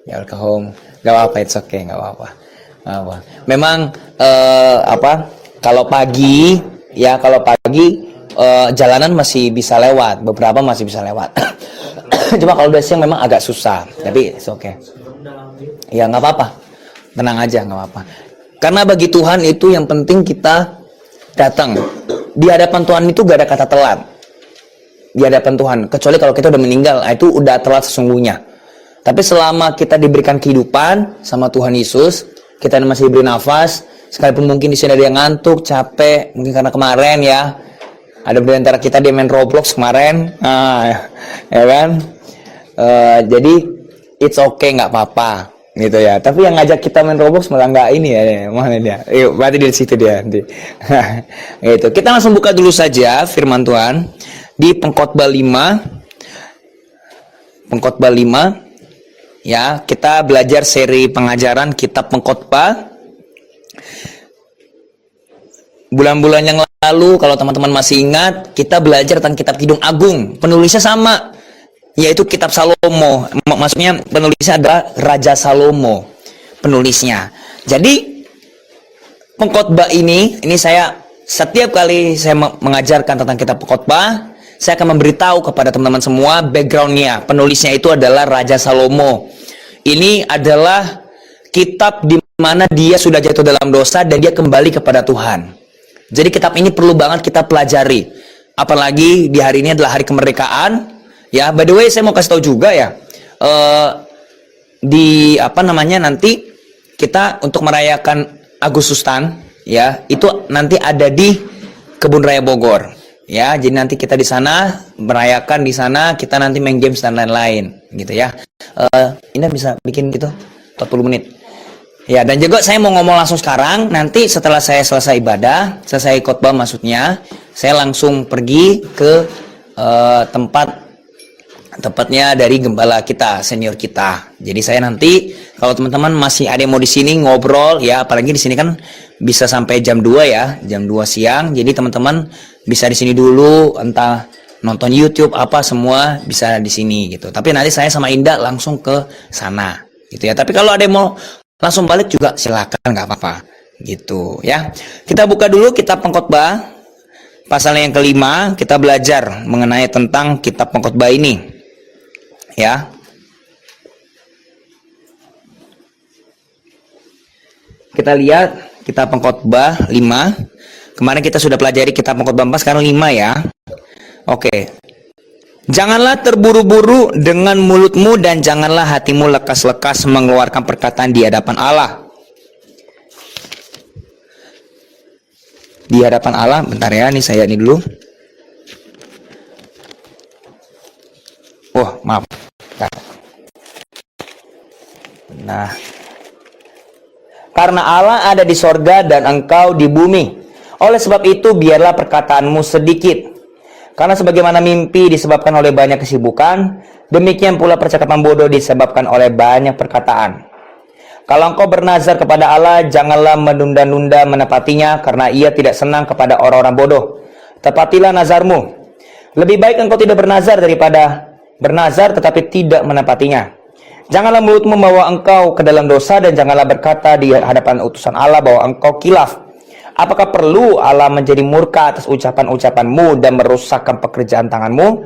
Ya welcome home. Gak apa-apa, it's okay, gak apa-apa. Gak apa. Memang kalau pagi jalanan masih bisa lewat, beberapa masih bisa lewat. Cuma kalau udah siang memang agak susah, tapi it's okay. Ya nggak apa-apa, tenang aja, nggak apa-apa. Karena bagi Tuhan itu yang penting kita datang. Di hadapan Tuhan itu gak ada kata telat. Di hadapan Tuhan, kecuali kalau kita udah meninggal, itu udah telat sesungguhnya. Tapi selama kita diberikan kehidupan sama Tuhan Yesus, kita masih diberi nafas, sekalipun mungkin di sini ada yang ngantuk, capek, mungkin karena kemarin ya, ada di antara kita dia main Roblox kemarin, ya kan? Jadi it's okay, nggak apa-apa, gitu ya. Tapi yang ngajak kita main Roblox malah nggak ini ya, mana dia? Yuk, berarti di situ dia nanti. Gitu. Kita langsung buka dulu saja Firman Tuhan di Pengkhotbah 5. Pengkhotbah 5. Ya, kita belajar seri pengajaran kitab Pengkhotbah. Bulan-bulan yang lalu, kalau teman-teman masih ingat, kita belajar tentang kitab Kidung Agung. Penulisnya sama, yaitu kitab Salomo. Maksudnya penulisnya adalah Raja Salomo. Penulisnya. Jadi, Pengkhotbah ini saya setiap kali saya mengajarkan tentang kitab Pengkhotbah, saya akan memberitahu kepada teman-teman semua backgroundnya. Penulisnya itu adalah Raja Salomo. Ini adalah kitab di mana dia sudah jatuh dalam dosa dan dia kembali kepada Tuhan. Jadi kitab ini perlu banget kita pelajari. Apalagi di hari ini adalah hari kemerdekaan. Ya, by the way saya mau kasih tahu juga ya. Nanti kita untuk merayakan Agustusan ya, itu nanti ada di Kebun Raya Bogor. Ya, jadi nanti kita di sana merayakan, di sana kita nanti main games dan lain-lain, gitu ya. Ini bisa bikin gitu 40 menit. Ya, dan juga saya mau ngomong langsung sekarang. Nanti setelah saya selesai ibadah, selesai khotbah maksudnya, saya langsung pergi ke tempatnya dari gembala kita, senior kita. Jadi saya nanti kalau teman-teman masih ada yang mau di sini ngobrol ya, apalagi di sini kan bisa sampai jam 2 ya, jam 2 siang. Jadi teman-teman bisa di sini dulu, entah nonton YouTube apa semua bisa di sini gitu. Tapi nanti saya sama Indah langsung ke sana gitu ya. Tapi kalau ada yang mau langsung balik juga silakan, nggak apa-apa gitu ya. Kita buka dulu kitab Pengkhotbah pasal yang kelima. Kita belajar mengenai tentang kitab Pengkhotbah ini ya. Kita lihat kitab Pengkhotbah 5. Kemarin kita sudah pelajari kitab Pengkhotbah 4, sekarang 5 ya. Oke. Janganlah terburu-buru dengan mulutmu dan janganlah hatimu lekas-lekas mengeluarkan perkataan di hadapan Allah. Di hadapan Allah, bentar ya, nih saya ini dulu. Oh, maaf. Nah. Karena Allah ada di sorga dan engkau di bumi. Oleh sebab itu, biarlah perkataanmu sedikit. Karena sebagaimana mimpi disebabkan oleh banyak kesibukan, demikian pula percakapan bodoh disebabkan oleh banyak perkataan. Kalau engkau bernazar kepada Allah, janganlah menunda-nunda menepatinya, karena ia tidak senang kepada orang-orang bodoh. Tepatilah nazarmu. Lebih baik engkau tidak bernazar daripada bernazar tetapi tidak menepatinya. Janganlah mulutmu membawa engkau ke dalam dosa, dan janganlah berkata di hadapan utusan Allah bahwa engkau kilaf. Apakah perlu Allah menjadi murka atas ucapan-ucapanmu dan merusakkan pekerjaan tanganmu?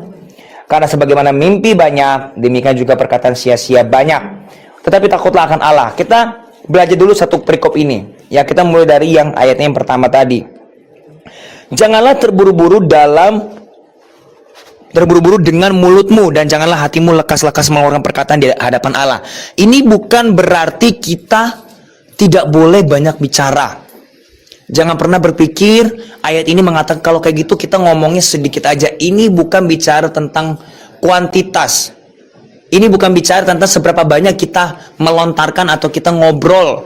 Karena sebagaimana mimpi banyak, demikian juga perkataan sia-sia banyak. Tetapi takutlah akan Allah. Kita belajar dulu satu perikop ini. Ya, kita mulai dari yang ayatnya yang pertama tadi. Janganlah terburu-buru dengan mulutmu dan janganlah hatimu lekas-lekas mengeluarkan perkataan di hadapan Allah. Ini bukan berarti kita tidak boleh banyak bicara. Jangan pernah berpikir ayat ini mengatakan kalau kayak gitu kita ngomongnya sedikit aja. Ini bukan bicara tentang kuantitas. Ini bukan bicara tentang seberapa banyak kita melontarkan atau kita ngobrol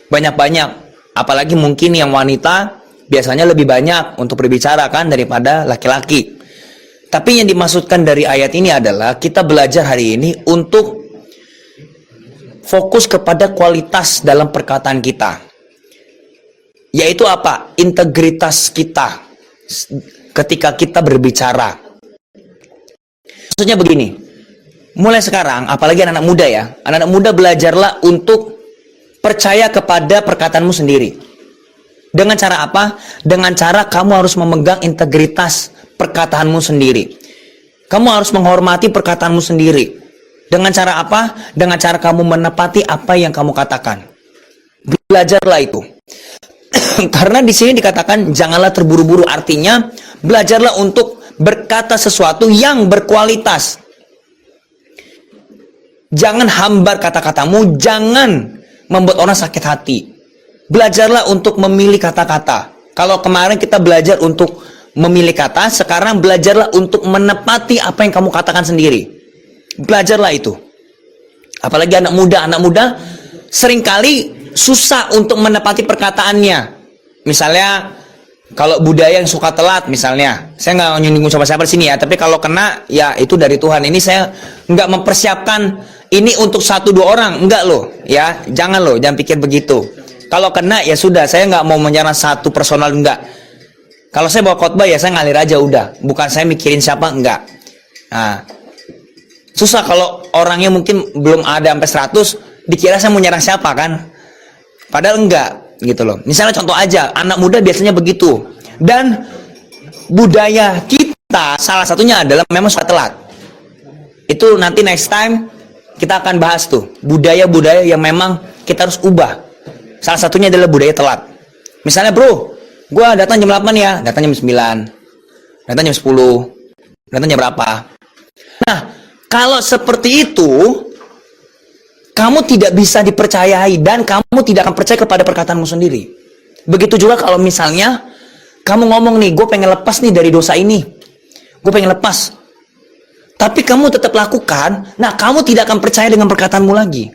banyak-banyak. Apalagi mungkin yang wanita biasanya lebih banyak untuk berbicara kan daripada laki-laki. Tapi yang dimaksudkan dari ayat ini adalah kita belajar hari ini untuk fokus kepada kualitas dalam perkataan kita. Yaitu apa? Integritas kita ketika kita berbicara. Maksudnya begini, mulai sekarang, apalagi anak-anak muda ya, anak-anak muda belajarlah untuk percaya kepada perkataanmu sendiri. Dengan cara apa? Dengan cara kamu harus memegang integritas perkataanmu sendiri. Kamu harus menghormati perkataanmu sendiri. Dengan cara apa? Dengan cara kamu menepati apa yang kamu katakan. Belajarlah itu. Karena di sini dikatakan janganlah terburu-buru, artinya belajarlah untuk berkata sesuatu yang berkualitas. Jangan hambar kata-katamu, jangan membuat orang sakit hati. Belajarlah untuk memilih kata-kata. Kalau kemarin kita belajar untuk memilih kata, sekarang belajarlah untuk menepati apa yang kamu katakan sendiri. Belajarlah itu. Apalagi anak muda seringkali susah untuk menepati perkataannya. Misalnya kalau budaya yang suka telat misalnya, saya nggak nyinggung siapa-siapa di sini ya, tapi kalau kena ya itu dari Tuhan. Ini saya nggak mempersiapkan ini untuk 1-2 orang, enggak loh ya, jangan pikir begitu. Kalau kena ya sudah, saya nggak mau menyerang satu personal, enggak. Kalau saya bawa khotbah ya saya ngalir aja udah, bukan saya mikirin siapa, enggak. Nah, susah kalau orangnya mungkin belum ada sampai 100, dikira saya mau nyerang siapa kan, padahal enggak. Gitu loh. Misalnya contoh aja, anak muda biasanya begitu. Dan budaya kita salah satunya adalah memang suka telat. Itu nanti next time kita akan bahas tuh, budaya-budaya yang memang kita harus ubah. Salah satunya adalah budaya telat. Misalnya, bro, gua datang jam 8 ya, datang jam 9, datang jam 10, datang jam berapa. Nah, kalau seperti itu, kamu tidak bisa dipercayai dan kamu tidak akan percaya kepada perkataanmu sendiri. Begitu juga kalau misalnya kamu ngomong nih, gue pengen lepas nih dari dosa ini, gue pengen lepas, tapi kamu tetap lakukan, nah kamu tidak akan percaya dengan perkataanmu lagi.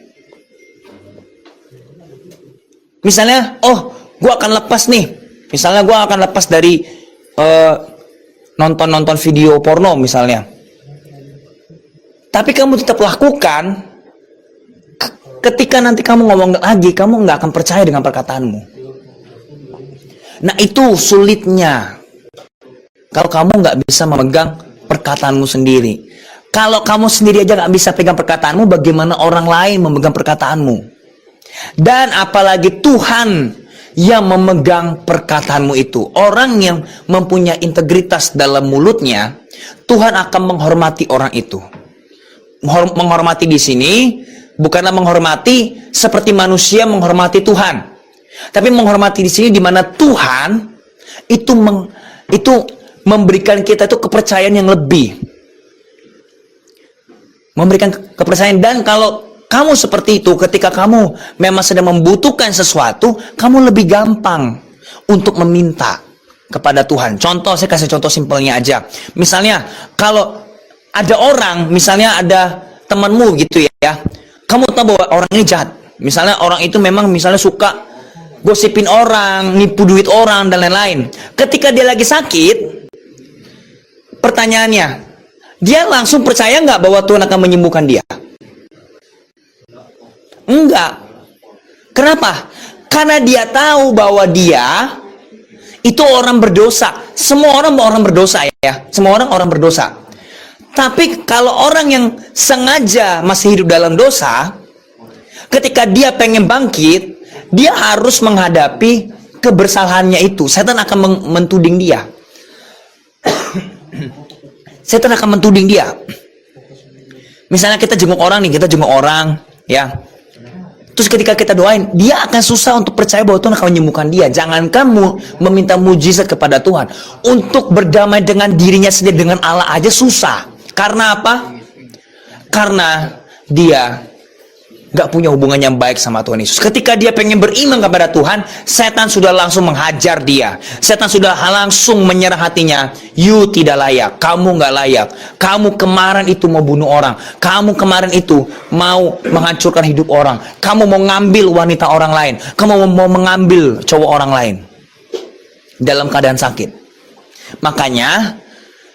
Misalnya, oh gue akan lepas nih, misalnya gue akan lepas dari nonton video porno misalnya, tapi kamu tetap lakukan. Ketika nanti kamu ngomong lagi, kamu nggak akan percaya dengan perkataanmu. Nah itu sulitnya. Kalau kamu nggak bisa memegang perkataanmu sendiri. Kalau kamu sendiri aja nggak bisa pegang perkataanmu, bagaimana orang lain memegang perkataanmu? Dan apalagi Tuhan yang memegang perkataanmu itu. Orang yang mempunyai integritas dalam mulutnya, Tuhan akan menghormati orang itu. Menghormati di sini bukanlah menghormati seperti manusia menghormati Tuhan, tapi menghormati di sini di mana Tuhan itu memberikan kita itu kepercayaan yang lebih, memberikan kepercayaan. Dan kalau kamu seperti itu, ketika kamu memang sedang membutuhkan sesuatu, kamu lebih gampang untuk meminta kepada Tuhan. Contoh, saya kasih contoh simpelnya aja. Misalnya kalau ada orang, misalnya ada temanmu gitu ya, kamu tahu bahwa orang ini jahat. Misalnya orang itu memang misalnya suka gosipin orang, nipu duit orang, dan lain-lain. Ketika dia lagi sakit, pertanyaannya, dia langsung percaya nggak bahwa Tuhan akan menyembuhkan dia? Enggak. Kenapa? Karena dia tahu bahwa dia itu orang berdosa. Semua orang berdosa ya. Semua orang berdosa. Tapi kalau orang yang sengaja masih hidup dalam dosa, ketika dia pengen bangkit, dia harus menghadapi kebersalahannya itu. Setan akan mentuding dia. Setan akan mentuding dia. Misalnya kita jenguk orang nih, ya. Terus ketika kita doain, dia akan susah untuk percaya bahwa Tuhan akan menyembuhkan dia. Jangan kamu meminta mujizat kepada Tuhan. Untuk berdamai dengan dirinya sendiri, dengan Allah aja susah. Karena apa? Karena dia gak punya hubungan yang baik sama Tuhan Yesus. Ketika dia pengen beriman kepada Tuhan, setan sudah langsung menghajar dia. Setan sudah langsung menyerah hatinya. You tidak layak, kamu gak layak. Kamu kemarin itu mau bunuh orang. Kamu kemarin itu mau menghancurkan hidup orang. Kamu mau ngambil wanita orang lain. Kamu mau mengambil cowok orang lain dalam keadaan sakit. Makanya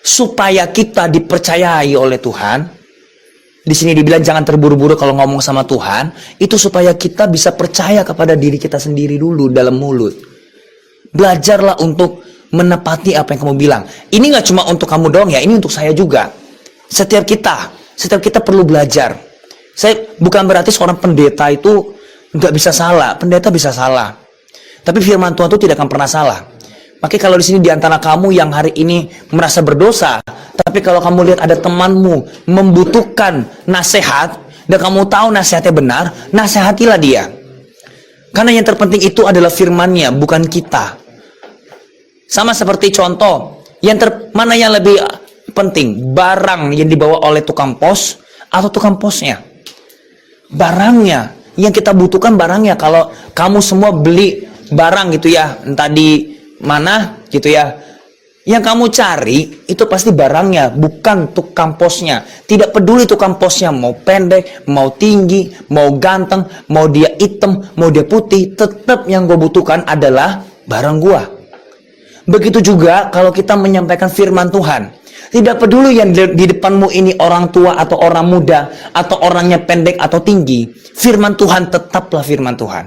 supaya kita dipercayai oleh Tuhan, di sini dibilang jangan terburu-buru kalau ngomong sama Tuhan, itu supaya kita bisa percaya kepada diri kita sendiri dulu dalam mulut. Belajarlah untuk menepati apa yang kamu bilang. Ini nggak cuma untuk kamu doang ya, ini untuk saya juga. Setiap kita Setiap kita perlu belajar. Saya bukan berarti seorang pendeta itu nggak bisa salah. Pendeta bisa salah. Tapi firman Tuhan itu tidak akan pernah salah. Makanya kalau di sini di antara kamu yang hari ini merasa berdosa, tapi kalau kamu lihat ada temanmu membutuhkan nasihat, dan kamu tahu nasihatnya benar, nasihatilah dia. Karena yang terpenting itu adalah firman-Nya, bukan kita. Sama seperti contoh, mana yang lebih penting, barang yang dibawa oleh tukang pos atau tukang posnya? Barangnya, yang kita butuhkan barangnya. Kalau kamu semua beli barang gitu ya, entah di mana gitu ya, yang kamu cari itu pasti barangnya, bukan tukang posnya. Tidak peduli tukang posnya mau pendek, mau tinggi, mau ganteng, mau dia hitam, mau dia putih, tetap yang gue butuhkan adalah barang gua. Begitu juga kalau kita menyampaikan firman Tuhan. Tidak peduli yang di depanmu ini orang tua atau orang muda, atau orangnya pendek atau tinggi, firman Tuhan tetaplah firman Tuhan.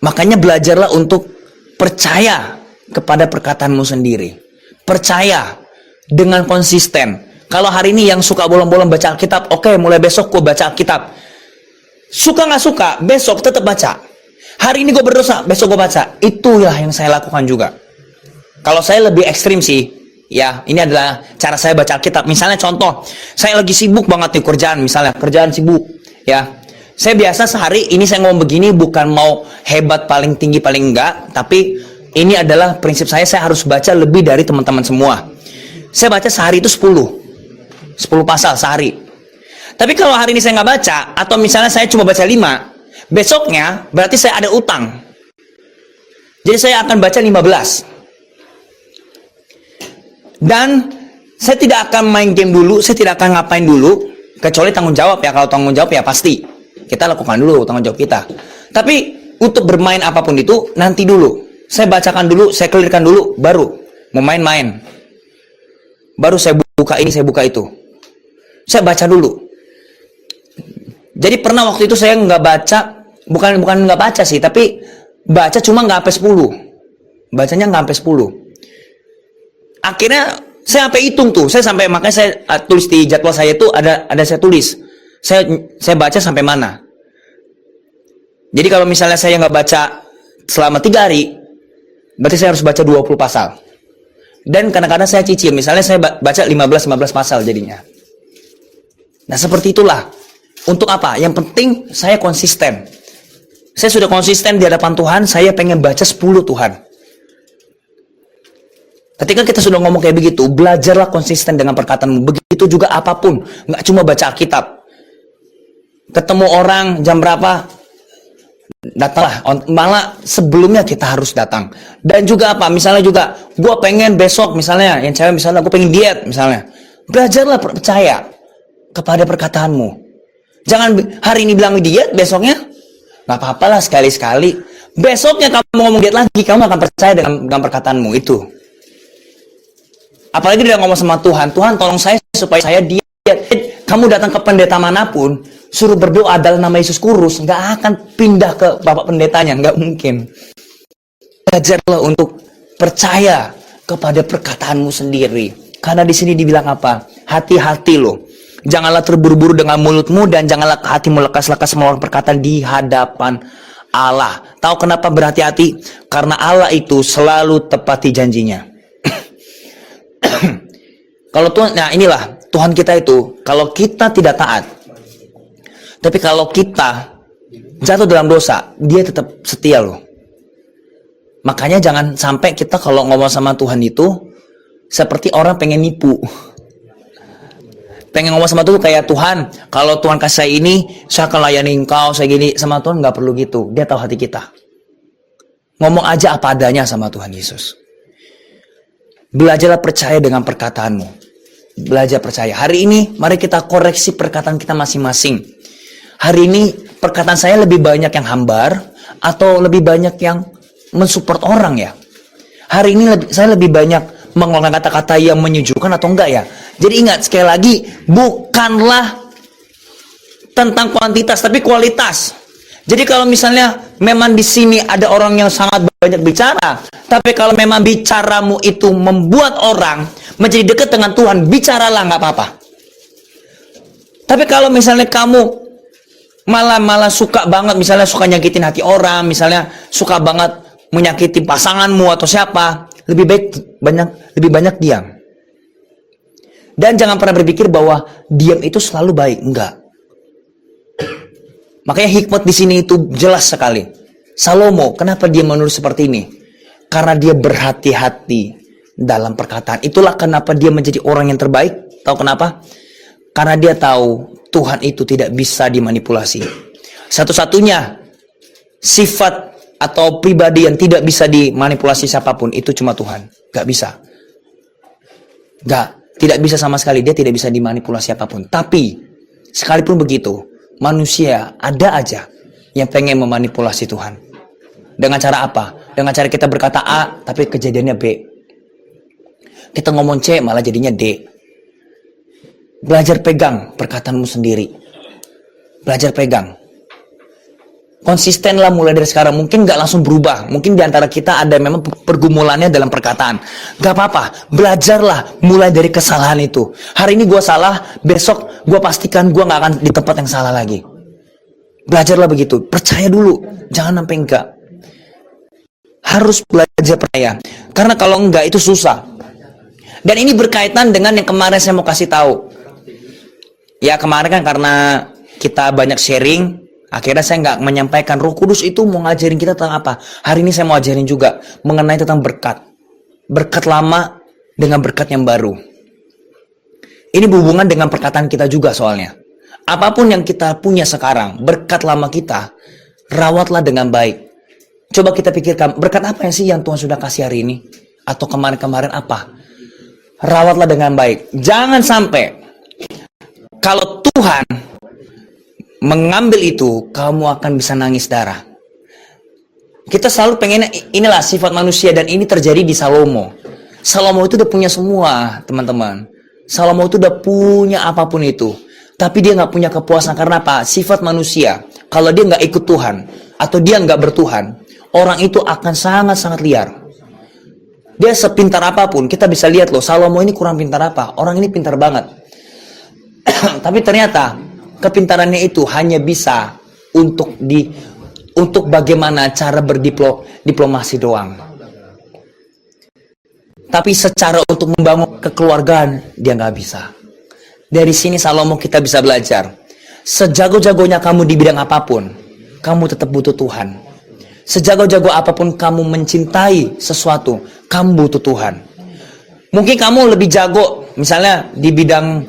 Makanya belajarlah untuk percaya kepada perkataanmu sendiri. Percaya dengan konsisten. Kalau hari ini yang suka bolong-bolong baca Alkitab, oke, mulai besok gue baca Alkitab. Suka nggak suka, besok tetap baca. Hari ini gue berdosa, besok gue baca. Itulah yang saya lakukan juga. Kalau saya lebih ekstrim sih, ya, ini adalah cara saya baca Alkitab. Misalnya contoh, saya lagi sibuk banget nih kerjaan, misalnya kerjaan sibuk, ya. Saya biasa sehari ini saya ngomong begini bukan mau hebat paling tinggi paling enggak, tapi ini adalah prinsip saya harus baca lebih dari teman-teman semua. Saya baca sehari itu 10 pasal sehari. Tapi kalau hari ini saya nggak baca, atau misalnya saya cuma baca 5, besoknya berarti saya ada utang. Jadi saya akan baca 15. Dan saya tidak akan main game dulu, saya tidak akan ngapain dulu, kecuali tanggung jawab ya. Kalau tanggung jawab ya pasti kita lakukan dulu tanggung jawab kita. Tapi untuk bermain apapun itu nanti dulu. Saya bacakan dulu, saya clearkan dulu, baru mau main-main. Baru saya buka ini, saya buka itu. Saya baca dulu. Jadi pernah waktu itu saya nggak baca, bukan nggak baca sih, tapi baca cuma nggak sampai 10. Bacanya nggak sampai 10. Akhirnya saya sampai hitung tuh, makanya saya tulis di jadwal saya itu ada saya tulis. Saya baca sampai mana. Jadi kalau misalnya saya nggak baca selama 3 hari, berarti saya harus baca 20 pasal. Dan kadang-kadang saya cicil, misalnya saya baca 15 pasal jadinya. Nah seperti itulah. Untuk apa? Yang penting saya konsisten. Saya sudah konsisten di hadapan Tuhan, saya pengen baca 10 Tuhan. Ketika kita sudah ngomong kayak begitu, belajarlah konsisten dengan perkataanmu. Begitu juga apapun, nggak cuma baca Alkitab. Ketemu orang jam berapa, datanglah. Malah sebelumnya kita harus datang. Dan juga apa? Misalnya juga, gue pengen besok misalnya, yang cewek misalnya, gue pengen diet misalnya. Belajarlah percaya kepada perkataanmu. Jangan hari ini bilang diet, besoknya nggak apa-apa lah sekali-sekali. Besoknya kamu ngomong diet lagi, kamu akan percaya dengan perkataanmu itu. Apalagi dia ngomong sama Tuhan, Tuhan tolong saya supaya saya diet. Kamu datang ke pendeta manapun, suruh berdoa dalam nama Yesus kurus, nggak akan pindah ke bapak pendetanya, nggak mungkin. Belajarlah untuk percaya kepada perkataanmu sendiri. Karena di sini dibilang apa? Hati-hati loh. Janganlah terburu-buru dengan mulutmu dan janganlah hatimu lekas-lekas mengeluarkan perkataan di hadapan Allah. Tahu kenapa berhati-hati? Karena Allah itu selalu tepati janjinya. Kalau Tuhan, nah inilah Tuhan kita itu, kalau kita tidak taat, tapi kalau kita jatuh dalam dosa, dia tetap setia loh. Makanya jangan sampai kita kalau ngomong sama Tuhan itu seperti orang pengen nipu. Pengen ngomong sama Tuhan kayak, Tuhan, kalau Tuhan kasih saya ini, saya akan layani engkau, saya gini. Sama Tuhan nggak perlu gitu, dia tahu hati kita. Ngomong aja apa adanya sama Tuhan Yesus. Belajarlah percaya dengan perkataanmu. Belajar percaya. Hari ini, mari kita koreksi perkataan kita masing-masing. Hari ini, perkataan saya lebih banyak yang hambar, atau lebih banyak yang mensupport orang ya. Hari ini saya lebih banyak mengeluarkan kata-kata yang menyejukkan atau enggak ya. Jadi ingat, sekali lagi, bukanlah tentang kuantitas, tapi kualitas. Jadi kalau misalnya memang di sini ada orang yang sangat banyak bicara, tapi kalau memang bicaramu itu membuat orang menjadi dekat dengan Tuhan, bicaralah, nggak apa-apa. Tapi kalau misalnya kamu malah suka banget, misalnya suka nyakitin hati orang, misalnya suka banget menyakiti pasanganmu atau siapa, lebih banyak diam. Dan jangan pernah berpikir bahwa diam itu selalu baik, enggak. Makanya hikmat di sini itu jelas sekali. Salomo, kenapa dia menulis seperti ini? Karena dia berhati-hati dalam perkataan. Itulah kenapa dia menjadi orang yang terbaik. Tahu kenapa? Karena dia tahu Tuhan itu tidak bisa dimanipulasi. Satu-satunya sifat atau pribadi yang tidak bisa dimanipulasi siapapun itu cuma Tuhan. Gak bisa. Tidak bisa sama sekali. Dia tidak bisa dimanipulasi siapapun. Tapi sekalipun begitu, manusia ada aja yang pengen memanipulasi Tuhan. Dengan cara apa? Dengan cara kita berkata A, tapi kejadiannya B. Kita ngomong C, malah jadinya D. Belajar pegang perkataanmu sendiri. Belajar pegang. Konsistenlah mulai dari sekarang. Mungkin gak langsung berubah. Mungkin diantara kita ada memang pergumulannya dalam perkataan. Gak apa-apa. Belajarlah mulai dari kesalahan itu. Hari ini gue salah, besok gue pastikan gue gak akan di tempat yang salah lagi. Belajarlah begitu. Percaya dulu. Jangan sampai enggak. Harus belajar percaya. Karena kalau enggak itu susah. Dan ini berkaitan dengan yang kemarin saya mau kasih tahu. Ya kemarin kan karena kita banyak sharing, akhirnya saya nggak menyampaikan Roh Kudus itu mau ngajarin kita tentang apa. Hari ini saya mau ajarin juga mengenai tentang berkat. Berkat lama dengan berkat yang baru. Ini berhubungan dengan perkataan kita juga soalnya. Apapun yang kita punya sekarang, berkat lama kita, rawatlah dengan baik. Coba kita pikirkan, berkat apa yang sih yang Tuhan sudah kasih hari ini? Atau kemarin-kemarin apa? Rawatlah dengan baik. Jangan sampai kalau Tuhan mengambil itu, kamu akan bisa nangis darah. Kita selalu pengen, inilah sifat manusia, dan ini terjadi di Salomo. Salomo itu udah punya semua, teman-teman. Salomo itu udah punya apapun itu. Tapi dia nggak punya kepuasan. Karena apa? Sifat manusia. Kalau dia nggak ikut Tuhan, atau dia nggak bertuhan, orang itu akan sangat-sangat liar. Dia sepintar apapun, kita bisa lihat loh, Salomo ini kurang pintar apa? Orang ini pintar banget. Tapi ternyata kepintarannya itu hanya bisa untuk bagaimana cara berdiplomasi doang. Tapi secara untuk membangun kekeluargaan dia nggak bisa. Dari sini Salomo kita bisa belajar. Sejago-jagonya kamu di bidang apapun, kamu tetap butuh Tuhan. Sejago-jago apapun kamu mencintai sesuatu, kamu butuh Tuhan. Mungkin kamu lebih jago misalnya di bidang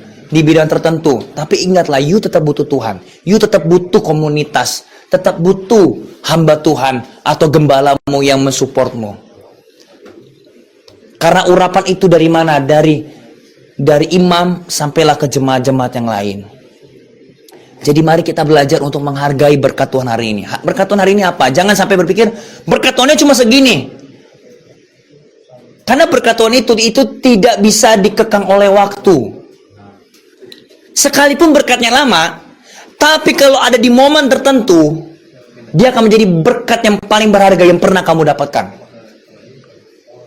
tertentu, tapi ingatlah, you tetap butuh Tuhan. You tetap butuh komunitas, tetap butuh hamba Tuhan atau gembalamu yang mensupportmu. Karena urapan itu dari mana? Dari imam sampailah ke jemaat-jemaat yang lain. Jadi mari kita belajar untuk menghargai berkat Tuhan hari ini. Berkat Tuhan hari ini apa? Jangan sampai berpikir berkat Tuhannya cuma segini. Karena berkat Tuhan itu tidak bisa dikekang oleh waktu. Sekalipun berkatnya lama, tapi kalau ada di momen tertentu, dia akan menjadi berkat yang paling berharga yang pernah kamu dapatkan.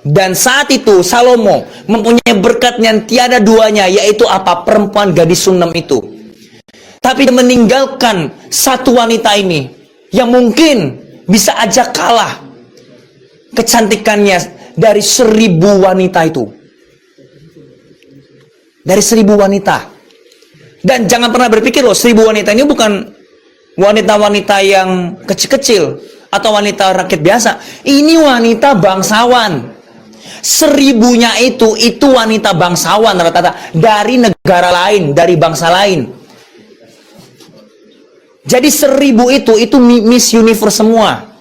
Dan saat itu Salomo mempunyai berkat yang tiada duanya, yaitu apa? Perempuan gadis Sunem itu. Tapi dia meninggalkan satu wanita ini yang mungkin bisa aja kalah kecantikannya dari 1000 wanita itu. Dari 1000 wanita. Dan jangan pernah berpikir loh, 1000 wanita ini bukan wanita-wanita yang kecil-kecil atau wanita rakyat biasa. Ini wanita bangsawan. 1000-nya itu wanita bangsawan rata-rata dari negara lain, dari bangsa lain. Jadi 1000 itu Miss Universe semua.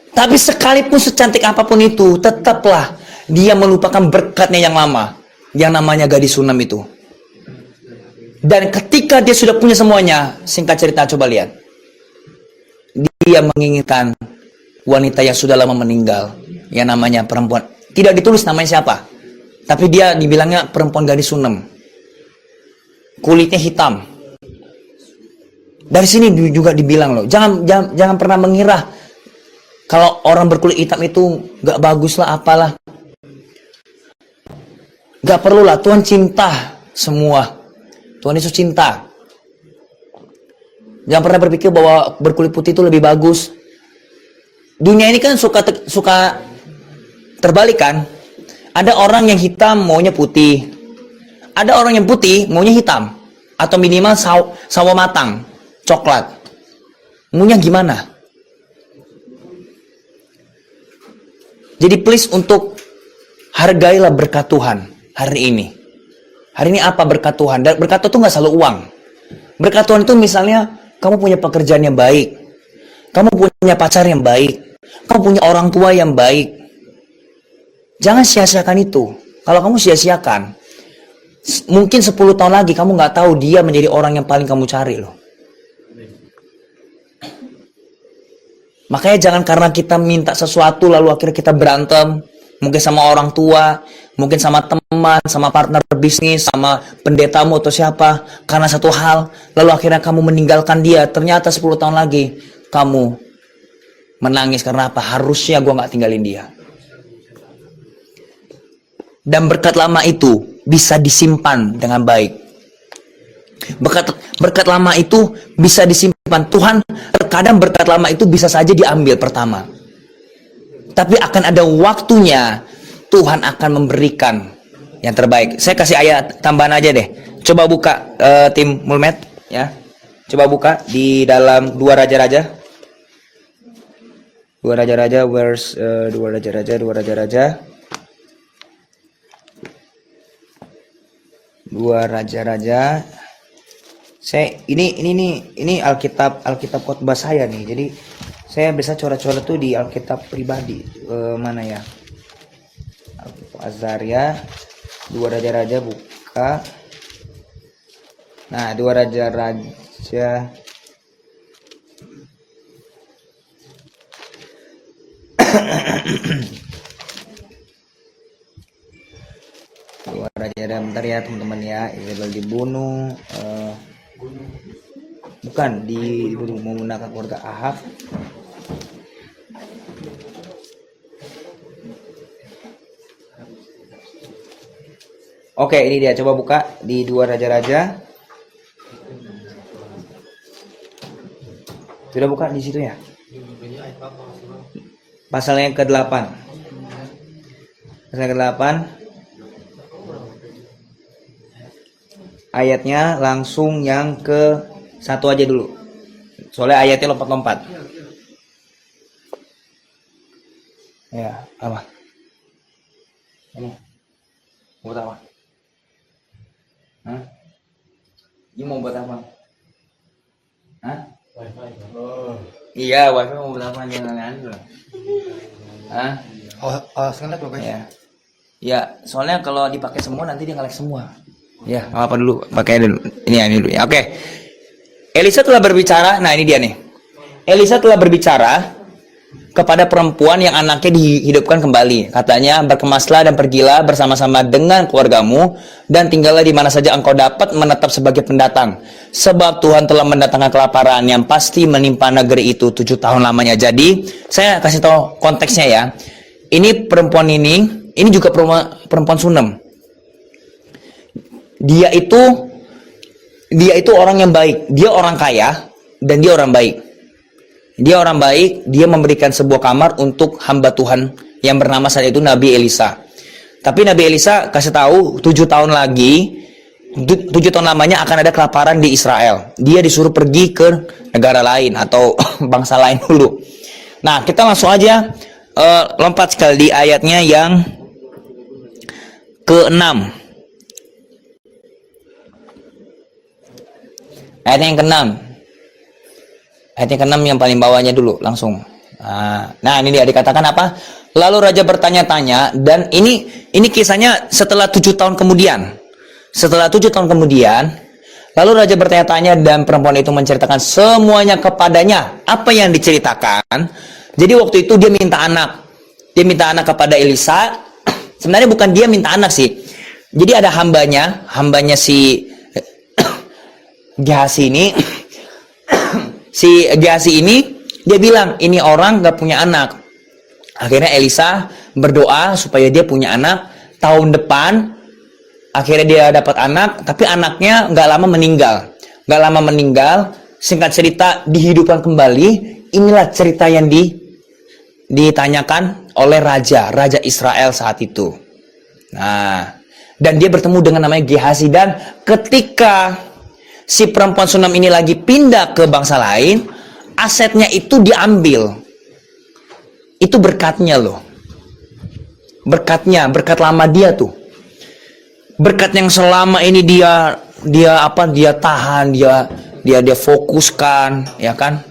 Tapi sekalipun secantik apapun itu, tetaplah dia melupakan berkatnya yang lama, yang namanya gadis Sunem itu. Dan ketika dia sudah punya semuanya, singkat cerita coba lihat, dia menginginkan wanita yang sudah lama meninggal, yang namanya perempuan. Tidak ditulis namanya siapa, tapi dia dibilangnya perempuan gadis Sunem. Kulitnya hitam. Dari sini juga dibilang loh, jangan pernah mengira kalau orang berkulit hitam itu gak bagus lah apalah. Gak perlu lah, Tuhan cinta semua. Tuhan Yesus cinta. Jangan pernah berpikir bahwa berkulit putih itu lebih bagus. Dunia ini kan suka terbalik kan. Ada orang yang hitam maunya putih. Ada orang yang putih maunya hitam. Atau minimal sawo matang, coklat. Maunya gimana? Jadi please untuk hargailah berkat Tuhan hari ini. Hari ini apa berkat Tuhan? Dan berkat Tuhan itu nggak selalu uang. Berkat Tuhan itu misalnya kamu punya pekerjaan yang baik. Kamu punya pacar yang baik. Kamu punya orang tua yang baik. Jangan sia-siakan itu. Kalau kamu sia-siakan, mungkin 10 tahun lagi kamu nggak tahu dia menjadi orang yang paling kamu cari loh. Makanya jangan karena kita minta sesuatu lalu akhirnya kita berantem. Mungkin sama orang tua, mungkin sama teman, sama partner bisnis, sama pendetamu atau siapa. Karena satu hal, lalu akhirnya kamu meninggalkan dia. Ternyata 10 tahun lagi kamu menangis karena apa? Harusnya gue gak tinggalin dia. Dan berkat lama itu bisa disimpan dengan baik. Berkat lama itu bisa disimpan. Tuhan, terkadang berkat lama itu bisa saja diambil pertama. Tapi akan ada waktunya Tuhan akan memberikan yang terbaik. Saya kasih ayat tambahan aja deh. Coba buka tim Mulmed ya. Coba buka di dalam 2 Raja-Raja. 2 Raja-Raja verse 2 Raja-Raja 2 Raja-Raja 2 Raja-Raja. Saya ini Alkitab khotbah saya nih. Jadi saya bisa coret-coret tuh di Alkitab pribadi. Mana ya? Alkitab Azaria 2 Raja-Raja buka. Nah, 2 Raja-Raja 2 Raja-Raja bentar ya teman-teman ya. Isabel dibunuh. Bukan dibunuh menggunakan keluarga Ahab. Oke, ini dia. Coba buka di 2 Raja-Raja. Sudah buka di situ ya? Pasal yang ke-8. Pasal ke-8. Ayatnya langsung yang ke-1 aja dulu. Soalnya ayatnya lompat-lompat. Ya, apa? Ini. Buat apa? Hah? Ini mau buat apa? Hah? Wifi. Oh. Iya, wifi mau buat apa? Jangan aneh. Hah? Selek loh, guys. Ya. Ya, soalnya kalau dipakai semua nanti dia nge-lag semua. Ya, apa dulu? Pakai dulu. Ini dulu ya. Oke. Elisa telah berbicara. Nah, ini dia nih. Elisa telah berbicara kepada perempuan yang anaknya dihidupkan kembali. Katanya, berkemaslah dan pergilah bersama-sama dengan keluargamu dan tinggallah di mana saja engkau dapat menetap sebagai pendatang. Sebab Tuhan telah mendatangkan kelaparan yang pasti menimpa negeri itu 7 tahun lamanya. Jadi, saya kasih tahu konteksnya ya. Ini perempuan ini juga perempuan Sunem. Dia itu orang yang baik. Dia orang kaya dan dia orang baik. Dia orang baik, dia memberikan sebuah kamar untuk hamba Tuhan yang bernama saat itu Nabi Elisa. Tapi Nabi Elisa kasih tahu 7 tahun lagi, 7 tahun lamanya akan ada kelaparan di Israel. Dia disuruh pergi ke negara lain atau bangsa lain dulu. Nah, kita langsung aja lompat sekali di ayatnya yang ke-6. Ayat yang ke-6. Ayat yang ke-6 yang paling bawahnya dulu langsung. Nah, ini dia dikatakan apa? Lalu raja bertanya-tanya, dan ini kisahnya setelah 7 tahun kemudian. Setelah 7 tahun kemudian, lalu raja bertanya-tanya dan perempuan itu menceritakan semuanya kepadanya. Apa yang diceritakan? Jadi waktu itu dia minta anak. Dia minta anak kepada Elisa. Sebenarnya bukan dia minta anak sih. Jadi ada hambanya si Gehazi ini si Gehazi ini, dia bilang, ini orang gak punya anak. Akhirnya Elisa berdoa supaya dia punya anak. Tahun depan, akhirnya dia dapat anak, tapi anaknya gak lama meninggal. Singkat cerita, dihidupkan kembali. Inilah cerita yang ditanyakan oleh Raja Israel saat itu. Nah, dan dia bertemu dengan namanya Gehazi. Dan ketika si perempuan Sunam ini lagi pindah ke bangsa lain, asetnya itu diambil. Itu berkatnya loh. Berkat lama dia tuh. Berkat yang selama ini dia tahan, dia fokuskan, ya kan?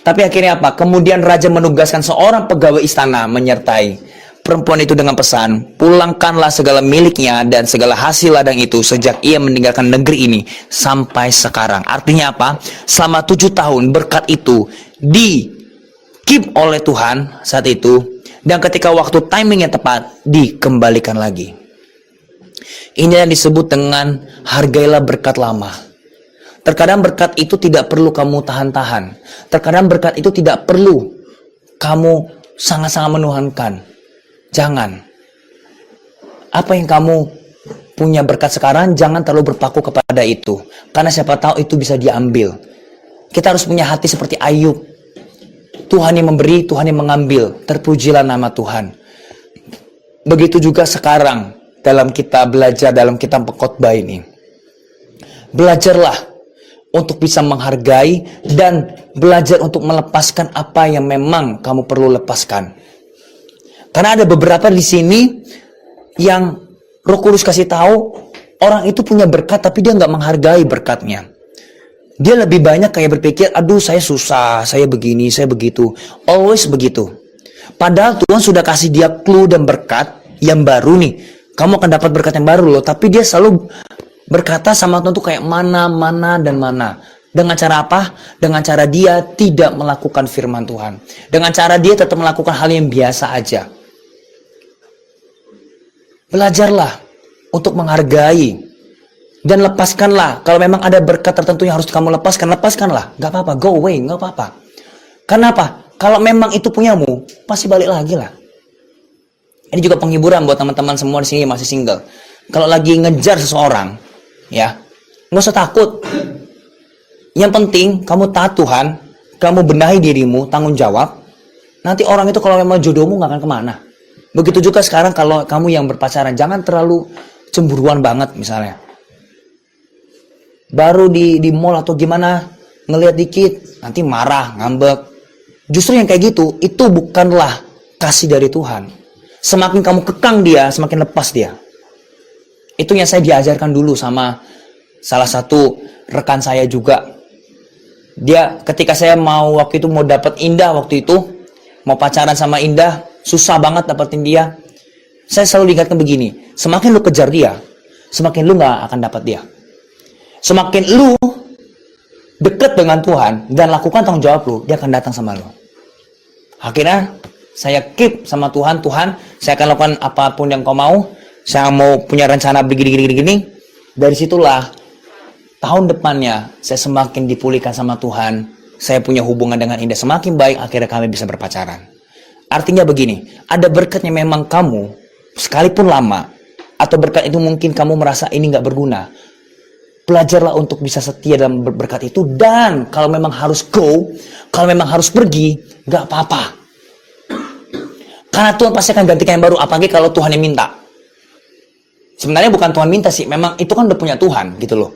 Tapi akhirnya apa? Kemudian raja menugaskan seorang pegawai istana menyertai perempuan itu dengan pesan, pulangkanlah segala miliknya dan segala hasil ladang itu sejak ia meninggalkan negeri ini sampai sekarang. Artinya apa? Selama 7 tahun berkat itu di-keep oleh Tuhan saat itu, dan ketika waktu timing yang tepat dikembalikan lagi. Ini yang disebut dengan hargailah berkat lama. Terkadang berkat itu tidak perlu kamu tahan-tahan. Terkadang berkat itu tidak perlu kamu sangat-sangat menuhankan. Jangan. Apa yang kamu punya berkat sekarang, jangan terlalu berpaku kepada itu. Karena siapa tahu itu bisa diambil. Kita harus punya hati seperti Ayub. Tuhan yang memberi, Tuhan yang mengambil. Terpujilah nama Tuhan. Begitu juga sekarang dalam kita belajar dalam kitab Pengkhotbah ini. Belajarlah untuk bisa menghargai dan belajar untuk melepaskan apa yang memang kamu perlu lepaskan. Karena ada beberapa di sini yang Roh Kudus kasih tahu orang itu punya berkat tapi dia nggak menghargai berkatnya. Dia lebih banyak kayak berpikir, aduh saya susah, saya begini, saya begitu. Always begitu. Padahal Tuhan sudah kasih dia clue dan berkat yang baru nih. Kamu akan dapat berkat yang baru loh. Tapi dia selalu berkata sama Tuhan tuh kayak mana, dan mana. Dengan cara apa? Dengan cara dia tidak melakukan firman Tuhan. Dengan cara dia tetap melakukan hal yang biasa aja. Belajarlah untuk menghargai dan lepaskanlah. Kalau memang ada berkat tertentu yang harus kamu lepaskanlah. Gak apa-apa, go away, gak apa-apa. Kenapa? Kalau memang itu punyamu, pasti balik lagi lah. Ini juga penghiburan buat teman-teman semua di sini yang masih single. Kalau lagi ngejar seseorang, ya, nggak usah takut. Yang penting kamu taat Tuhan, kamu benahi dirimu, tanggung jawab. Nanti orang itu kalau memang jodohmu nggak akan kemana. Begitu juga sekarang kalau kamu yang berpacaran, jangan terlalu cemburuan banget misalnya. Baru di mall atau gimana, ngelihat dikit, nanti marah, ngambek. Justru yang kayak gitu, itu bukanlah kasih dari Tuhan. Semakin kamu kekang dia, semakin lepas dia. Itu yang saya diajarkan dulu sama salah satu rekan saya juga. Dia ketika saya waktu itu mau dapat Indah waktu itu, mau pacaran sama Indah, susah banget dapetin dia. Saya selalu diingatkan begini, semakin lu kejar dia, semakin lu gak akan dapat dia. Semakin lu dekat dengan Tuhan dan lakukan tanggung jawab lu, dia akan datang sama lu. Akhirnya saya keep sama Tuhan, saya akan lakukan apapun yang kau mau. Saya mau punya rencana begini. Dari situlah tahun depannya saya semakin dipulihkan sama Tuhan. Saya punya hubungan dengan Indah semakin baik, akhirnya kami bisa berpacaran. Artinya begini, ada berkatnya memang kamu, sekalipun lama, atau berkat itu mungkin kamu merasa ini gak berguna. Belajarlah untuk bisa setia dalam berkat itu. Dan kalau memang harus go, kalau memang harus pergi, gak apa-apa. Karena Tuhan pasti akan gantikan yang baru, apalagi kalau Tuhan yang minta. Sebenarnya bukan Tuhan minta sih, memang itu kan udah punya Tuhan gitu loh.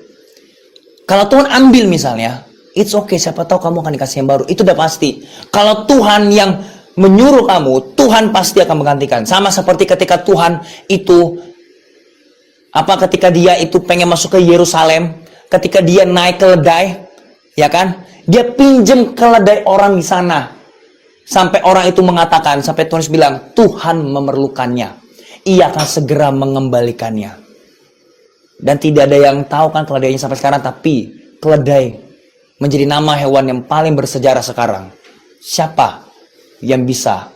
Kalau Tuhan ambil misalnya, it's okay, siapa tahu kamu akan dikasih yang baru. Itu udah pasti. Kalau Tuhan yang menyuruh kamu, Tuhan pasti akan menggantikan. Sama seperti ketika Tuhan itu, ketika dia itu pengen masuk ke Yerusalem, ketika dia naik keledai, ya kan? Dia pinjem keledai orang di sana. Sampai orang itu mengatakan, sampai Tuhan bilang, Tuhan memerlukannya. Ia akan segera mengembalikannya. Dan tidak ada yang tahu kan keledainya sampai sekarang, tapi keledai menjadi nama hewan yang paling bersejarah sekarang. Siapa yang bisa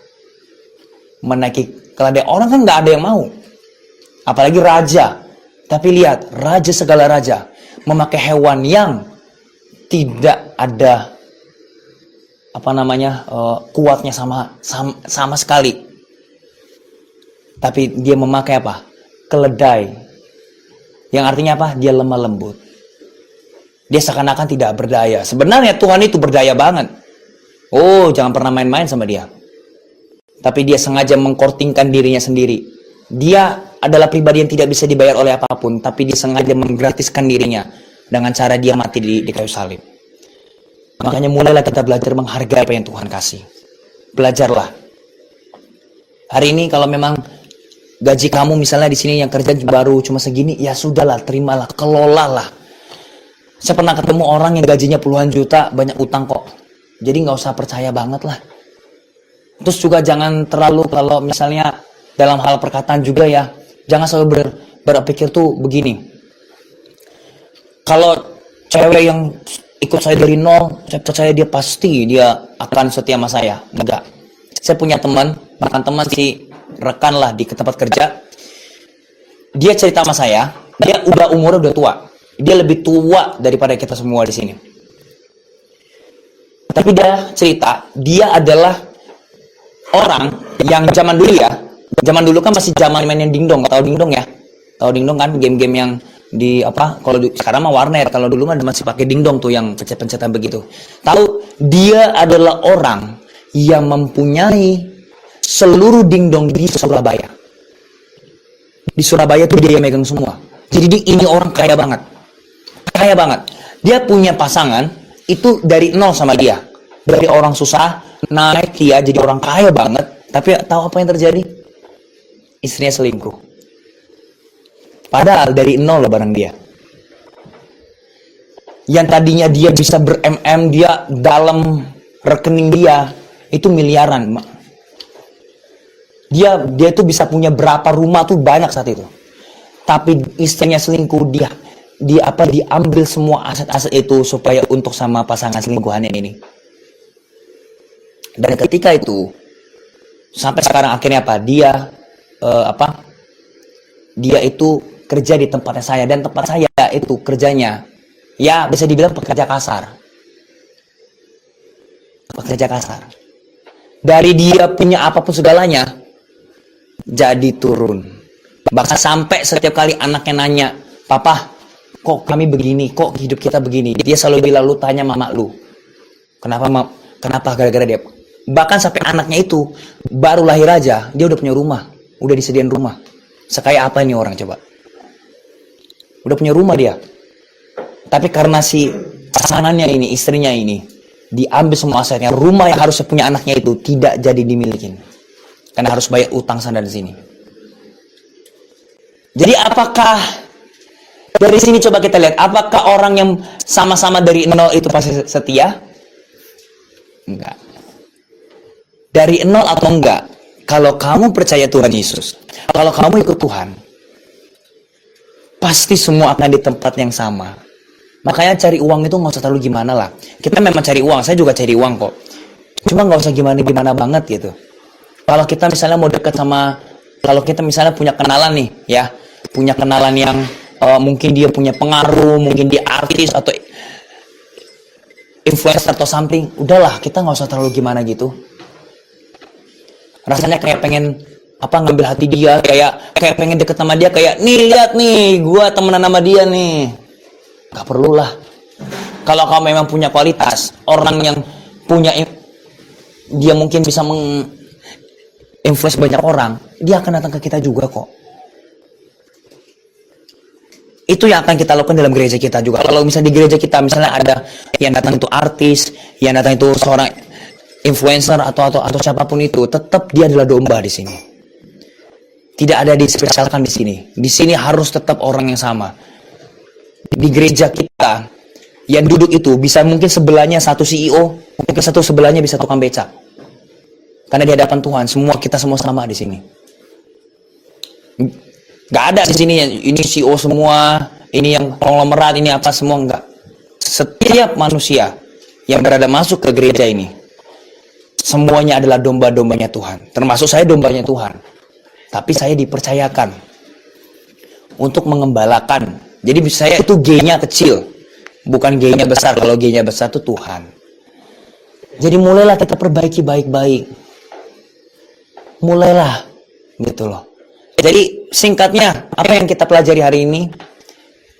menaiki keledai? Orang kan nggak ada yang mau. Apalagi raja. Tapi lihat, raja segala raja memakai hewan yang tidak ada kuatnya sama sekali. Tapi dia memakai apa? Keledai. Yang artinya apa? Dia lemah lembut. Dia seakan-akan tidak berdaya. Sebenarnya Tuhan itu berdaya banget. Oh, jangan pernah main-main sama dia. Tapi dia sengaja mengkortingkan dirinya sendiri. Dia adalah pribadi yang tidak bisa dibayar oleh apapun, tapi dia sengaja menggratiskan dirinya dengan cara dia mati di kayu salib. Makanya mulailah kita belajar menghargai apa yang Tuhan kasih. Belajarlah. Hari ini kalau memang gaji kamu misalnya di sini yang kerja baru cuma segini, ya sudahlah, terimalah, kelolalah. Saya pernah ketemu orang yang gajinya puluhan juta, banyak utang kok. Jadi nggak usah percaya banget lah. Terus juga jangan terlalu, kalau misalnya dalam hal perkataan juga ya, jangan selalu berpikir tuh begini. Kalau cewek yang ikut saya dari nol, saya percaya dia akan setia sama saya. Enggak. Saya punya teman, bahkan teman si rekan lah di tempat kerja. Dia cerita sama saya, dia umurnya udah tua. Dia lebih tua daripada kita semua di sini. Tapi dia cerita, dia adalah orang yang zaman dulu ya. Zaman dulu kan masih zaman mainin dingdong, tahu dingdong ya? Tahu dingdong kan, game-game yang kalau sekarang mah warnet, kalau dulu mah masih pakai dingdong tuh yang pencet-pencetan begitu. Tahu, dia adalah orang yang mempunyai seluruh dingdong di Surabaya. Di Surabaya tuh dia yang megang semua. Jadi ini orang kaya banget. Kaya banget. Dia punya pasangan itu dari nol sama dia. Dari orang susah naik dia jadi orang kaya banget. Tapi tahu apa yang terjadi? Istrinya selingkuh. Padahal dari nol loh barang dia. Yang tadinya dia bisa dia dalam rekening dia itu miliaran. Dia tuh bisa punya berapa rumah tuh banyak saat itu. Tapi istrinya selingkuh, diambil semua aset-aset itu supaya untuk sama pasangan selingkuhannya ini. Dan ketika itu sampai sekarang akhirnya dia itu kerja di tempatnya saya, dan tempat saya itu kerjanya ya bisa dibilang pekerja kasar. Dari dia punya apapun segalanya jadi turun. Bahkan sampai setiap kali anaknya nanya, "Papa, kok kami begini? Kok hidup kita begini?" Dia selalu bilang, "Lu tanya mama lu. Kenapa gara-gara dia." Bahkan sampai anaknya itu baru lahir aja, dia udah punya rumah, udah disediain rumah. Sekaya apa ini orang coba? Udah punya rumah dia. Tapi karena si pasangannya ini, istrinya ini, diambil semua asetnya, rumah yang harusnya punya anaknya itu tidak jadi dimilikin. Karena harus bayar utang sana dan sini. Jadi apakah dari sini coba kita lihat, apakah orang yang sama-sama dari nol itu pasti setia? Enggak. Dari nol atau enggak? Kalau kamu percaya Tuhan Yesus, kalau kamu ikut Tuhan, pasti semua akan di tempat yang sama. Makanya cari uang itu nggak usah terlalu gimana lah. Kita memang cari uang, saya juga cari uang kok. Cuma nggak usah gimana-gimana banget gitu. Kalau kita misalnya mau dekat kalau kita misalnya punya kenalan nih, ya, punya kenalan yang mungkin dia punya pengaruh, mungkin dia artis atau influencer atau something, udahlah, kita nggak usah terlalu gimana gitu. Rasanya kayak pengen ngambil hati dia, kayak pengen deket sama dia, kayak nih lihat nih, gua temenan sama dia nih. Gak perlu lah. Kalau kamu memang punya kualitas, orang yang dia mungkin bisa menginfluence banyak orang, dia akan datang ke kita juga kok. Itu yang akan kita lakukan dalam gereja kita juga. Kalau misalnya di gereja kita misalnya ada yang datang itu artis, yang datang itu seorang influencer atau siapapun itu, tetap dia adalah domba di sini. Tidak ada dispesialkan di sini. Di sini harus tetap orang yang sama. Di gereja kita yang duduk itu bisa mungkin sebelahnya satu CEO, mungkin satu sebelahnya bisa tukang becak. Karena di hadapan Tuhan kita semua sama di sini. Gak ada di sini ini CEO semua, ini yang konglomerat, ini apa semua, enggak. Setiap manusia yang berada masuk ke gereja ini, semuanya adalah domba-dombanya Tuhan. Termasuk saya dombanya Tuhan. Tapi saya dipercayakan untuk mengembalakan. Jadi saya itu G-nya kecil, bukan G-nya besar. Kalau G-nya besar itu Tuhan. Jadi mulailah kita perbaiki baik-baik. Mulailah, gitu loh. Jadi singkatnya, apa yang kita pelajari hari ini?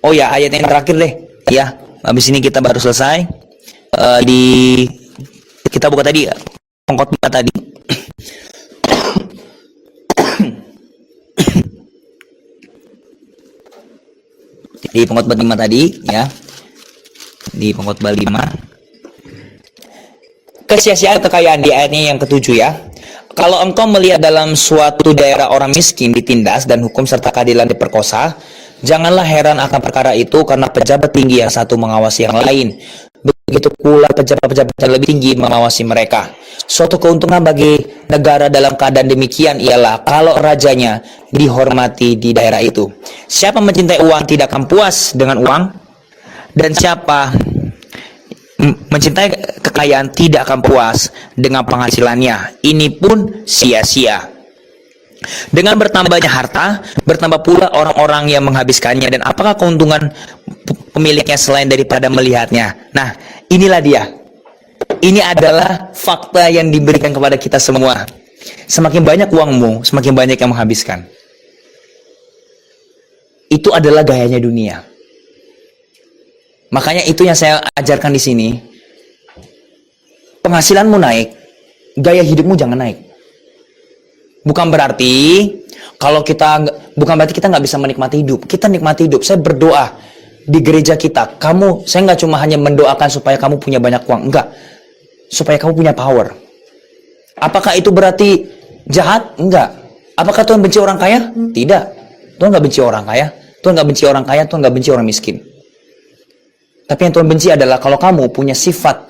Oh ya, ayat yang terakhir deh. Ya, habis ini kita baru selesai. Kita buka tadi, pengkhotbah tadi. Di pengkhotbah 5 tadi, ya. Di pengkhotbah 5. Kesia-siaan kekayaan di ayatnya yang ketujuh ya. Kalau engkau melihat dalam suatu daerah orang miskin ditindas dan hukum serta keadilan diperkosa, janganlah heran akan perkara itu karena pejabat tinggi yang satu mengawasi yang lain. Begitu pula pejabat-pejabat yang lebih tinggi mengawasi mereka. Suatu keuntungan bagi negara dalam keadaan demikian ialah kalau rajanya dihormati di daerah itu. Siapa mencintai uang tidak akan puas dengan uang, dan siapa mencintai kekayaan tidak akan puas dengan penghasilannya. Ini pun sia-sia. Dengan bertambahnya harta, bertambah pula orang-orang yang menghabiskannya. Dan apakah keuntungan pemiliknya selain daripada melihatnya? Nah, inilah dia. Ini adalah fakta yang diberikan kepada kita semua. Semakin banyak uangmu, semakin banyak yang menghabiskan. Itu adalah gayanya dunia. Makanya itu yang saya ajarkan di sini. Penghasilanmu naik, gaya hidupmu jangan naik. Bukan berarti kita nggak bisa menikmati hidup. Kita nikmati hidup. Saya berdoa di gereja kita. Saya nggak cuma hanya mendoakan supaya kamu punya banyak uang, enggak. Supaya kamu punya power. Apakah itu berarti jahat? Enggak. Apakah Tuhan benci orang kaya? Tidak. Tuhan nggak benci orang kaya. Tuhan nggak benci orang kaya. Tuhan nggak benci orang miskin. Tapi yang Tuhan benci adalah kalau kamu punya sifat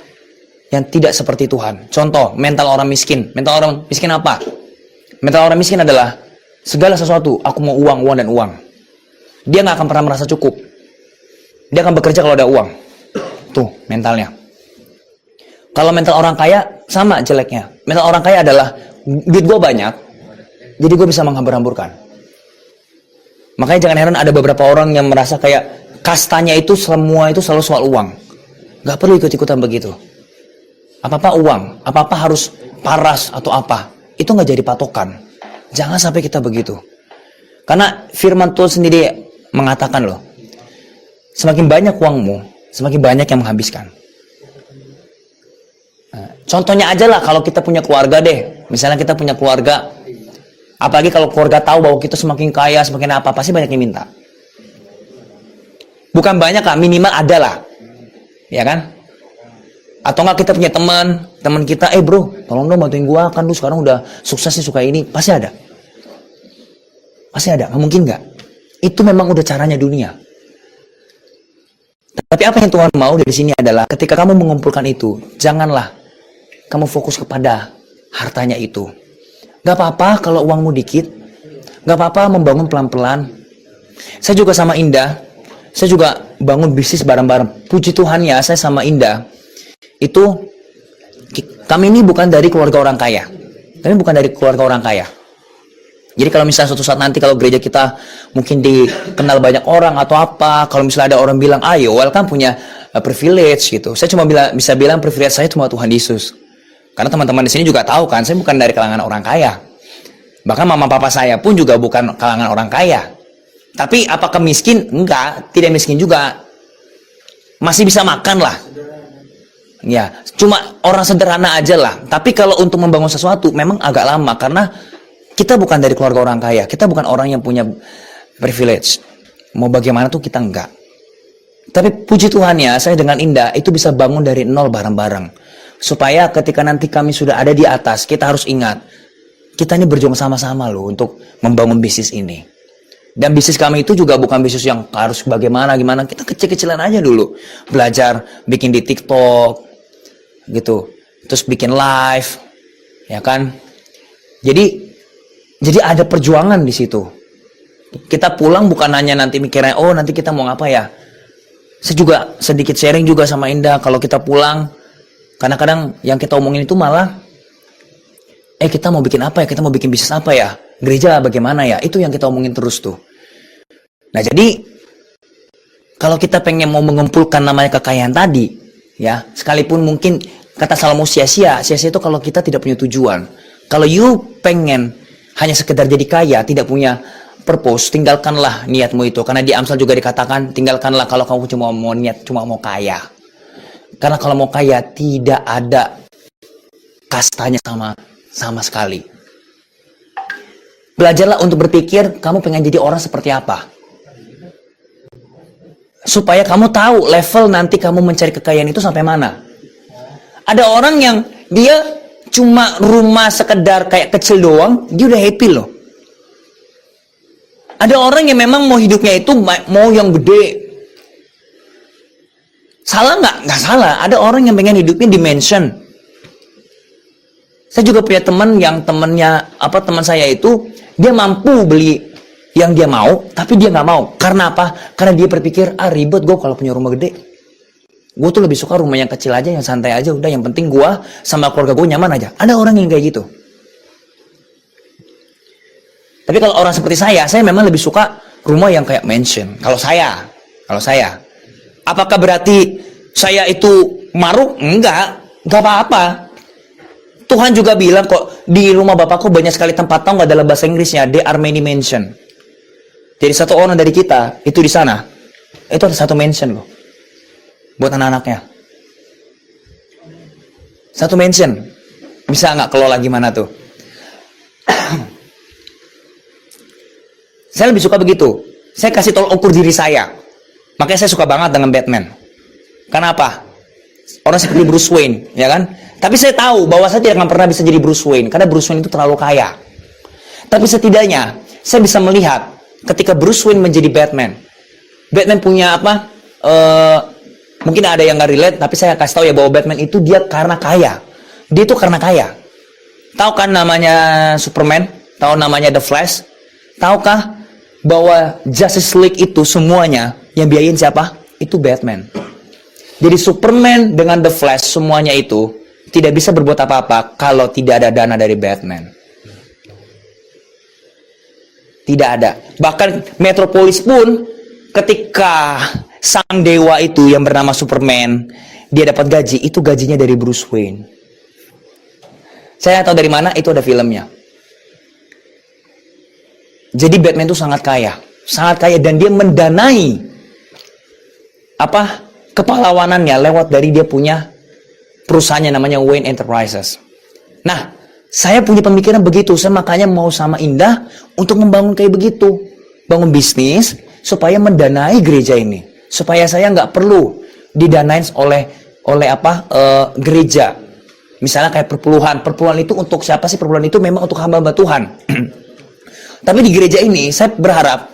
yang tidak seperti Tuhan. Contoh, mental orang miskin. Mental orang miskin apa? Mental orang miskin adalah segala sesuatu, aku mau uang, uang, dan uang. Dia nggak akan pernah merasa cukup. Dia akan bekerja kalau ada uang. Tuh, mentalnya. Kalau mental orang kaya, sama jeleknya. Mental orang kaya adalah, duit gue banyak, jadi gue bisa menghambur-hamburkan. Makanya jangan heran ada beberapa orang yang merasa kayak, kastanya itu semua itu selalu soal uang. Gak perlu ikut-ikutan begitu. Apa-apa uang, apa-apa harus paras atau apa. Itu gak jadi patokan. Jangan sampai kita begitu. Karena firman Tuhan sendiri mengatakan loh, semakin banyak uangmu, semakin banyak yang menghabiskan. Nah, contohnya aja lah kalau kita punya keluarga deh. Misalnya kita punya keluarga, apalagi kalau keluarga tahu bahwa kita semakin kaya, semakin apa, pasti banyak yang minta. Bukan banyak lah, minimal ada lah. Ya kan? Atau enggak kita punya teman kita, bro, tolong dong bantuin gua, kan lu sekarang udah sukses nih, suka ini. Pasti ada. Pasti ada, nggak mungkin nggak. Itu memang udah caranya dunia. Tapi apa yang Tuhan mau dari sini adalah ketika kamu mengumpulkan itu, janganlah kamu fokus kepada hartanya itu. Gak apa-apa kalau uangmu dikit. Gak apa-apa membangun pelan-pelan. Saya juga sama Indah, saya juga bangun bisnis bareng-bareng. Puji Tuhan ya, saya sama Indah. Itu, kami ini bukan dari keluarga orang kaya. Kami bukan dari keluarga orang kaya. Jadi kalau misalnya suatu saat nanti kalau gereja kita mungkin dikenal banyak orang atau apa, kalau misalnya ada orang bilang, ayo, welcome punya privilege gitu. Saya cuma bisa bilang privilege saya cuma Tuhan Yesus. Karena teman-teman di sini juga tahu kan, saya bukan dari kalangan orang kaya. Bahkan mama papa saya pun juga bukan kalangan orang kaya. Tapi apakah miskin? Enggak, tidak miskin juga. Masih bisa makan lah. Ya, cuma orang sederhana aja lah. Tapi kalau untuk membangun sesuatu memang agak lama karena kita bukan dari keluarga orang kaya. Kita bukan orang yang punya privilege. Mau bagaimana tuh kita enggak. Tapi puji Tuhan ya, saya dengan Indah itu bisa bangun dari nol bareng-bareng. Supaya ketika nanti kami sudah ada di atas, kita harus ingat, kita ini berjuang sama-sama loh untuk membangun bisnis ini. Dan bisnis kami itu juga bukan bisnis yang harus gimana. Kita kecil-kecilan aja dulu. Belajar bikin di TikTok, gitu. Terus bikin live, ya kan. Jadi ada perjuangan di situ. Kita pulang bukan hanya nanti mikirnya, oh nanti kita mau ngapa ya. Saya juga sedikit sharing juga sama Indah. Kalau kita pulang, kadang-kadang yang kita omongin itu malah, kita mau bikin apa ya? Kita mau bikin bisnis apa ya? Gereja bagaimana ya? Itu yang kita omongin terus tuh. Nah jadi, kalau kita pengen mau mengumpulkan namanya kekayaan tadi, ya, sekalipun mungkin Kata Salomo sia-sia itu kalau kita tidak punya tujuan. Kalau you pengen hanya sekedar jadi kaya, tidak punya purpose, tinggalkanlah niatmu itu. Karena di Amsal juga dikatakan, tinggalkanlah kalau kamu cuma mau niat, cuma mau kaya. Karena kalau mau kaya, tidak ada kastanya sama sekali. Belajarlah untuk berpikir, kamu pengen jadi orang seperti apa. Supaya kamu tahu level nanti kamu mencari kekayaan itu sampai mana. Ada orang yang dia cuma rumah sekedar kayak kecil doang, dia udah happy loh. Ada orang yang memang mau hidupnya itu mau yang gede. Salah nggak? Nggak salah. Ada orang yang pengen hidupnya di mansion. Saya juga punya teman yang teman saya itu dia mampu beli yang dia mau, tapi dia nggak mau. Karena apa? Karena dia berpikir, ribet gue kalau punya rumah gede. Gue tuh lebih suka rumah yang kecil aja, yang santai aja, udah yang penting gue sama keluarga gue nyaman aja. Ada orang yang kayak gitu. Tapi kalau orang seperti saya memang lebih suka rumah yang kayak mansion. Kalau saya, apakah berarti saya itu maruk? Enggak apa-apa. Tuhan juga bilang kok di rumah Bapakku banyak sekali tempat, tahu nggak dalam bahasa Inggrisnya? There are many mansion. Jadi satu orang dari kita itu di sana, itu ada satu mansion loh. Buat anak-anaknya. Satu mansion. Bisa nggak kelola gimana tuh? Saya lebih suka begitu. Saya kasih tolak ukur diri saya. Makanya saya suka banget dengan Batman. Kenapa? Orang seperti Bruce Wayne, ya kan? Tapi saya tahu bahwa saya tidak akan pernah bisa jadi Bruce Wayne. Karena Bruce Wayne itu terlalu kaya. Tapi setidaknya, saya bisa melihat ketika Bruce Wayne menjadi Batman. Batman punya apa? Mungkin ada yang nggak relate, tapi saya kasih tahu ya bahwa Batman itu dia karena kaya. Dia itu karena kaya. Tahu kan namanya Superman? Tahu namanya The Flash? Tahukah bahwa Justice League itu semuanya yang biayain siapa? Itu Batman. Jadi Superman dengan The Flash semuanya itu tidak bisa berbuat apa-apa kalau tidak ada dana dari Batman. Tidak ada. Bahkan Metropolis pun ketika sang dewa itu yang bernama Superman, dia dapat gaji, itu gajinya dari Bruce Wayne. Saya tahu dari mana, itu ada filmnya. Jadi Batman itu sangat kaya dan dia mendanai kepahlawanannya lewat dari dia punya perusahaannya namanya Wayne Enterprises. Nah, saya punya pemikiran begitu, saya makanya mau sama Indah untuk membangun kayak begitu, bangun bisnis supaya mendanai gereja ini. Supaya saya nggak perlu didanain oleh gereja. Misalnya kayak perpuluhan itu untuk siapa sih? Perpuluhan itu memang untuk hamba-hamba Tuhan. Tapi di gereja ini saya berharap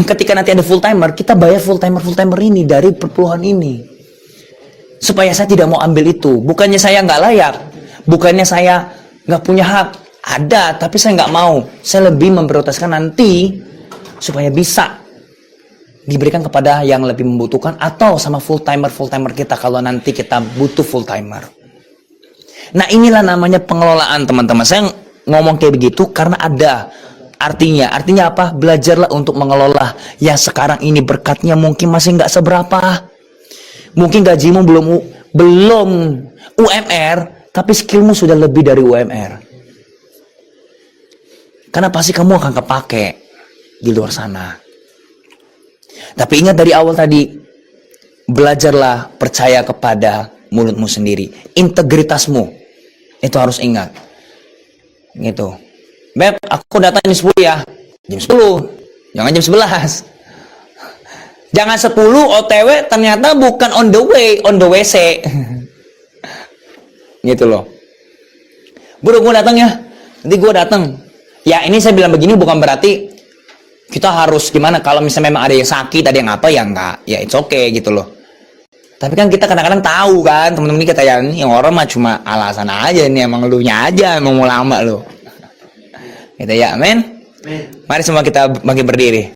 ketika nanti ada full timer, kita bayar full timer ini dari perpuluhan ini. Supaya saya tidak mau ambil itu. Bukannya saya nggak layak, bukannya saya nggak punya hak. Ada, tapi saya nggak mau. Saya lebih memprioritaskan nanti supaya bisa diberikan kepada yang lebih membutuhkan atau sama full timer kita kalau nanti kita butuh full timer. Nah, inilah namanya pengelolaan, teman-teman. Saya ngomong kayak begitu karena ada artinya apa? Belajarlah untuk mengelola yang sekarang ini berkatnya mungkin masih nggak seberapa. Mungkin gajimu belum UMR, tapi skillmu sudah lebih dari UMR. Karena pasti kamu akan kepake di luar sana. Tapi ingat dari awal tadi, belajarlah percaya kepada mulutmu sendiri. Integritasmu, itu harus ingat. Gitu. Beb, aku datang jam 10 ya. Jam 10, jangan jam 11. Jangan 10 OTW ternyata bukan on the way, on the WC. Gitu loh. Bro, gue datang ya. Nanti gue datang. Ya, ini saya bilang begini bukan berarti kita harus gimana, kalau misalnya memang ada yang sakit, ada yang apa, ya enggak, ya it's okay gitu loh. Tapi kan kita kadang-kadang tahu kan, teman-teman ini kata yang orang mah cuma alasan aja, ini emang elunya aja emang mau lama lo. Gitu ya, amin. Mari semua kita bangkit berdiri.